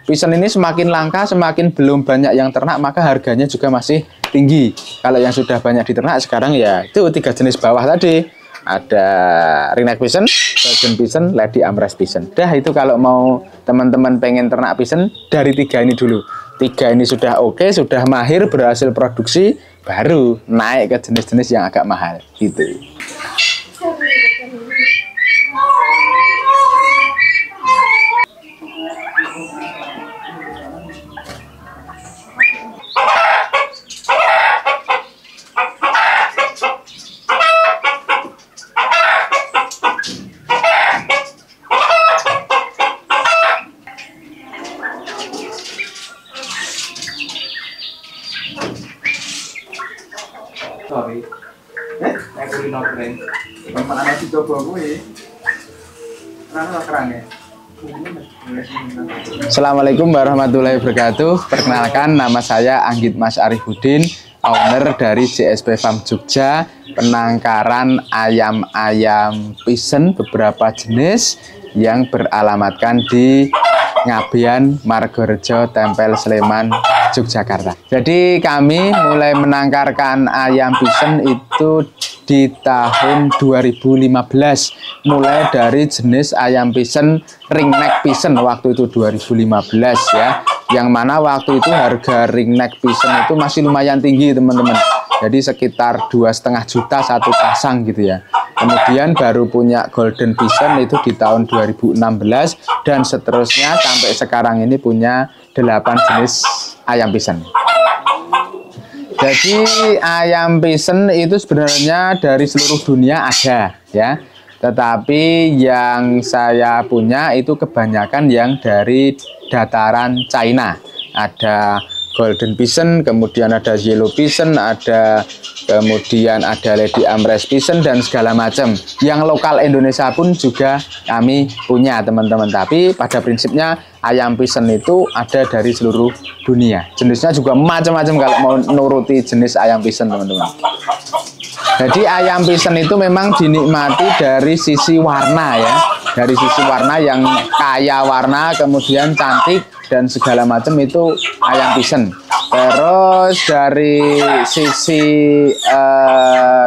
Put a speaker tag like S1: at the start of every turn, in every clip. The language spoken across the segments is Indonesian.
S1: Pisen ini semakin langka, semakin belum banyak yang ternak, maka harganya juga masih tinggi. Kalau yang sudah banyak diternak sekarang ya itu 3 jenis bawah tadi. Ada ringneck pisen, golden pisen, lady amres pisen. Dah itu kalau mau teman-teman pengen ternak pisen dari 3 ini dulu. 3 ini sudah oke, sudah mahir, berhasil produksi, baru naik ke jenis-jenis yang agak mahal gitu.
S2: Sorry, aku kulino keren. Mana sih coba gue? Mana kerangnya?
S1: Assalamualaikum warahmatullahi wabarakatuh. Perkenalkan, nama saya Anggit Mas Arifudin, owner dari JSP Farm Jogja, penangkaran ayam-ayam pisen beberapa jenis yang beralamatkan di Ngabean, Margorejo, Tempel, Sleman, Yogyakarta. Jadi kami mulai menangkarkan ayam pisen itu di tahun 2015, mulai dari jenis ayam pisen ringneck pisen waktu itu 2015 ya, yang mana waktu itu harga ringneck pisen itu masih lumayan tinggi teman-teman, jadi sekitar 2,5 juta satu pasang gitu ya. Kemudian baru punya golden pisen itu di tahun 2016 dan seterusnya sampai sekarang ini punya 8 jenis ayam pisen. Jadi ayam pisen itu sebenarnya dari seluruh dunia ada ya, tetapi yang saya punya itu kebanyakan yang dari dataran China. Ada golden pisen, kemudian ada yellow pisen, kemudian ada lady amres pisen dan segala macam. Yang lokal Indonesia pun juga kami punya teman-teman. Tapi pada prinsipnya ayam pisen itu ada dari seluruh dunia. Jenisnya juga macam-macam kalau mau nuruti jenis ayam pisen teman-teman. Jadi ayam pisen itu memang dinikmati dari sisi warna ya, dari sisi warna yang kaya warna, kemudian cantik dan segala macam itu ayam pisen. Terus dari sisi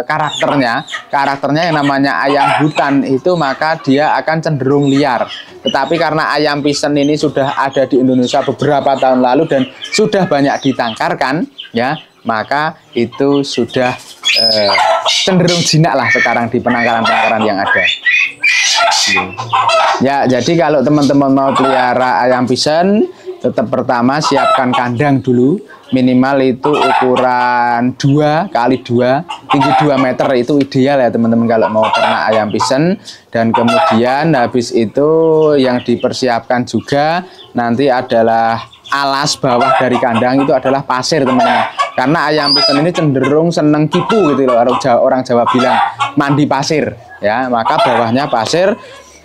S1: karakternya yang namanya ayam hutan itu maka dia akan cenderung liar. Tetapi karena ayam pisen ini sudah ada di Indonesia beberapa tahun lalu dan sudah banyak ditangkarkan ya, maka itu sudah cenderung jinak lah sekarang di penangkaran-penangkaran yang ada. Ya, jadi kalau teman-teman mau pelihara ayam pisen, tetap pertama siapkan kandang dulu, minimal itu ukuran 2 kali 2, tinggi 2 meter itu ideal ya teman-teman kalau mau ternak ayam pisen. Dan kemudian habis itu yang dipersiapkan juga nanti adalah alas bawah dari kandang itu adalah pasir teman-teman, karena ayam pisen ini cenderung seneng kipu gitu loh, orang Jawa bilang mandi pasir ya, maka bawahnya pasir.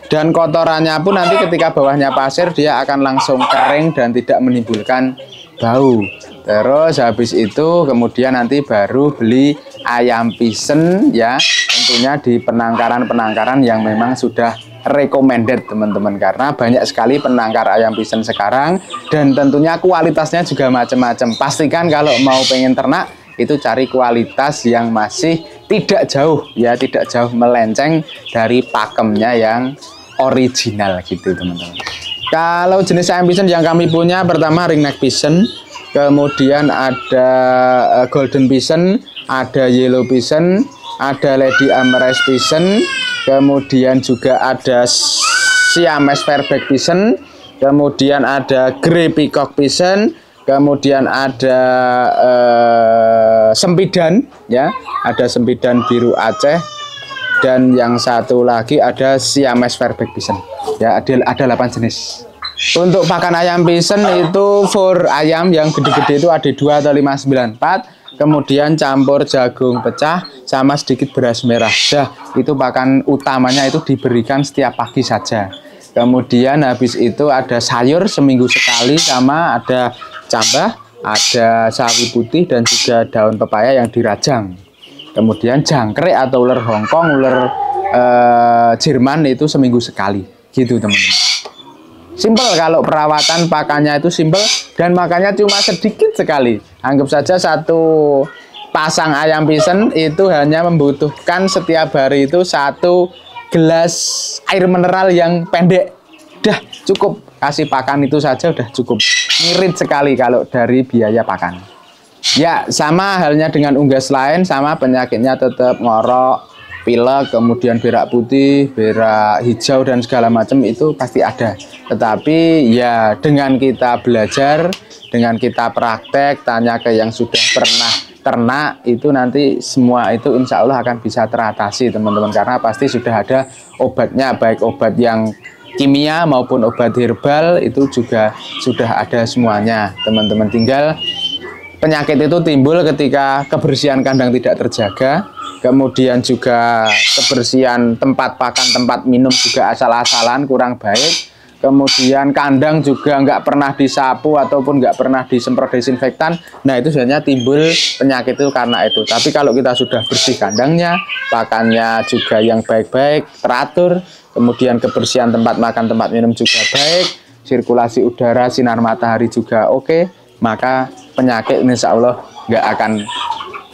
S1: Dan kotorannya pun nanti ketika bawahnya pasir dia akan langsung kering dan tidak menimbulkan bau. Terus habis itu kemudian nanti baru beli ayam pisen ya, tentunya di penangkaran-penangkaran yang memang sudah recommended teman-teman, karena banyak sekali penangkar ayam pisen sekarang dan tentunya kualitasnya juga macam-macam. Pastikan kalau mau pengen ternak itu cari kualitas yang masih tidak jauh ya, tidak jauh melenceng dari pakemnya yang original gitu teman-teman. Kalau jenis ayam pisen yang kami punya, pertama ringneck pisen, kemudian ada golden pisen, ada yellow pisen, ada lady amres pisen, kemudian juga ada Siamese fairback pisen, kemudian ada grey peacock pisen, kemudian ada sempidan ya, ada sempidan biru Aceh, dan yang satu lagi ada Siamese fairback pisen ya, ada 8 jenis. Untuk pakan ayam pisen itu for ayam yang gede-gede itu ada 2 atau 594, kemudian campur jagung pecah sama sedikit beras merah. Dah, itu pakan utamanya itu diberikan setiap pagi saja. Kemudian habis itu ada sayur seminggu sekali, sama ada cambah, ada sawi putih dan juga daun pepaya yang dirajang. Kemudian jangkrik atau ular Hongkong, ular Jerman itu seminggu sekali gitu teman-teman. Simpel kalau perawatan pakannya itu simpel dan makannya cuma sedikit sekali. Anggap saja satu pasang ayam pisen itu hanya membutuhkan setiap hari itu 1 gelas air mineral yang pendek. Udah cukup, kasih pakan itu saja udah cukup. Ngirit sekali kalau dari biaya pakan. Ya sama halnya dengan unggas lain, sama penyakitnya tetap ngorok, pilek, kemudian berak putih, berak hijau dan segala macam itu pasti ada. Tetapi ya dengan kita belajar, dengan kita praktek, tanya ke yang sudah pernah ternak, itu nanti semua itu insya Allah akan bisa teratasi teman-teman. Karena pasti sudah ada obatnya, baik obat yang kimia maupun obat herbal itu juga sudah ada semuanya teman-teman. Tinggal penyakit itu timbul ketika kebersihan kandang tidak terjaga, kemudian juga kebersihan tempat pakan, tempat minum juga asal-asalan kurang baik, kemudian kandang juga nggak pernah disapu ataupun nggak pernah disemprot desinfektan. Nah itu sebenarnya timbul penyakit itu karena itu. Tapi kalau kita sudah bersih kandangnya, pakannya juga yang baik-baik, teratur, kemudian kebersihan tempat makan, tempat minum juga baik, sirkulasi udara, sinar matahari juga oke, maka penyakit insya Allah nggak akan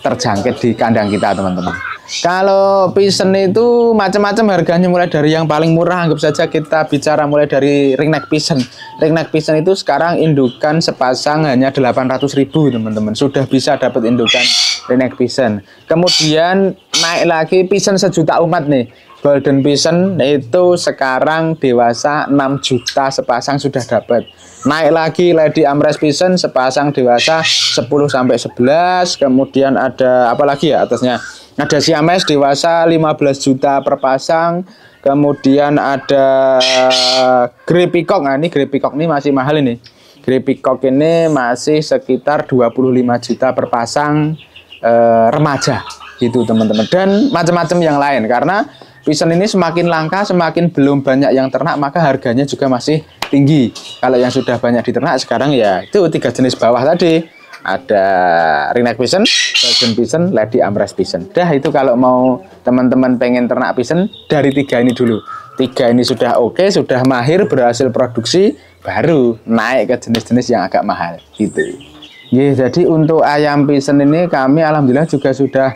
S1: terjangkit di kandang kita teman-teman. Kalau pisen itu macam-macam harganya, mulai dari yang paling murah, anggap saja kita bicara mulai dari ringneck pisen. Ringneck pisen itu sekarang indukan sepasang hanya 800.000 teman-teman. Sudah bisa dapat indukan ringneck pisen. Kemudian naik lagi pisen sejuta umat nih. Golden pisen itu sekarang dewasa 6 juta sepasang sudah dapat. Naik lagi Lady Amres pisen sepasang dewasa 10 sampai 11. Kemudian ada apa lagi ya atasnya? Ada Siamese dewasa 15 juta per pasang. Kemudian ada Grey Peacock. Nah, ini Grey Peacock ini masih mahal ini. Grey Peacock ini masih sekitar 25 juta per pasang remaja gitu teman-teman. Dan macam-macam yang lain, karena pisen ini semakin langka, semakin belum banyak yang ternak, maka harganya juga masih tinggi. Kalau yang sudah banyak diternak sekarang ya itu 3 jenis bawah tadi. Ada ringneck pisen, golden pisen, Lady Amres pisen. Dah itu kalau mau teman-teman pengen ternak pisen dari 3 ini dulu. 3 ini sudah oke, sudah mahir, berhasil produksi, baru naik ke jenis-jenis yang agak mahal gitu. Jadi untuk ayam pisen ini kami alhamdulillah juga sudah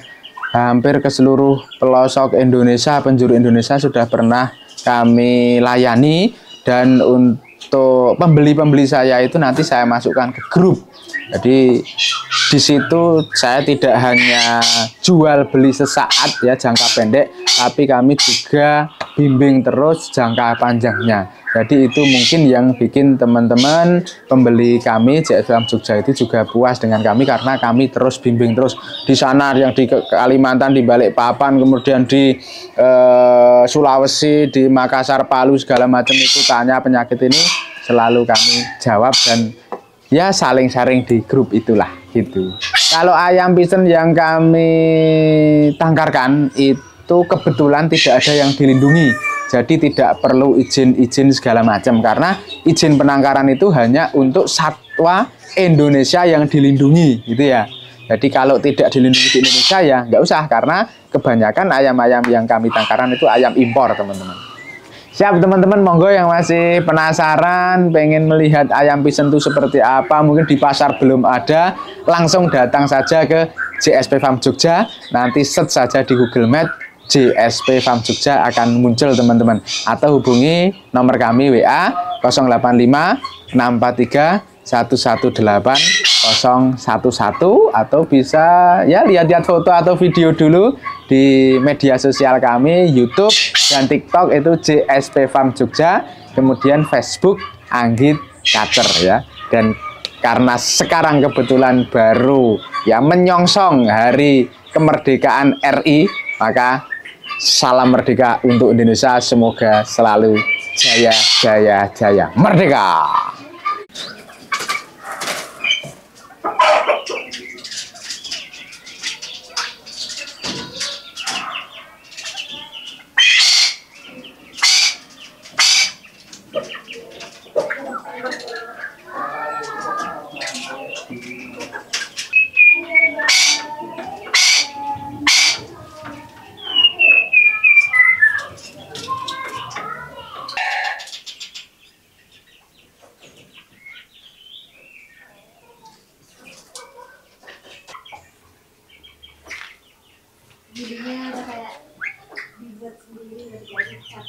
S1: hampir ke seluruh pelosok Indonesia, penjuru Indonesia sudah pernah kami layani. Dan untuk pembeli-pembeli saya itu nanti saya masukkan ke grup. Jadi di situ saya tidak hanya jual beli sesaat ya jangka pendek, tapi kami juga bimbing terus jangka panjangnya. Jadi itu mungkin yang bikin teman-teman pembeli kami JS Farm Jogja itu juga puas dengan kami, karena kami terus bimbing terus di sana, yang di Kalimantan, di Balikpapan, kemudian di Sulawesi, di Makassar, Palu segala macam itu tanya penyakit ini selalu kami jawab, dan ya saling sharing di grup itulah gitu. Kalau ayam pisen yang kami tangkarkan itu kebetulan tidak ada yang dilindungi, jadi tidak perlu izin segala macam, karena izin penangkaran itu hanya untuk satwa Indonesia yang dilindungi gitu ya. Jadi kalau tidak dilindungi di Indonesia ya nggak usah, karena kebanyakan ayam-ayam yang kami tangkaran itu ayam impor teman-teman. Siap teman-teman, monggo yang masih penasaran pengen melihat ayam pisen itu seperti apa, mungkin di pasar belum ada, langsung datang saja ke JSP Farm Jogja. Nanti search saja di Google Map JSP Farm Jogja akan muncul teman-teman, atau hubungi nomor kami WA 085 643 118 011, atau bisa ya lihat-lihat foto atau video dulu di media sosial kami, YouTube dan TikTok itu JSP Farm Jogja, kemudian Facebook Anggit Kacer ya. Dan karena sekarang kebetulan baru ya menyongsong hari kemerdekaan RI, maka salam merdeka untuk Indonesia, semoga selalu jaya jaya jaya merdeka.
S3: Jadinya udah kayak dibuat sendiri, udah dikasih cat.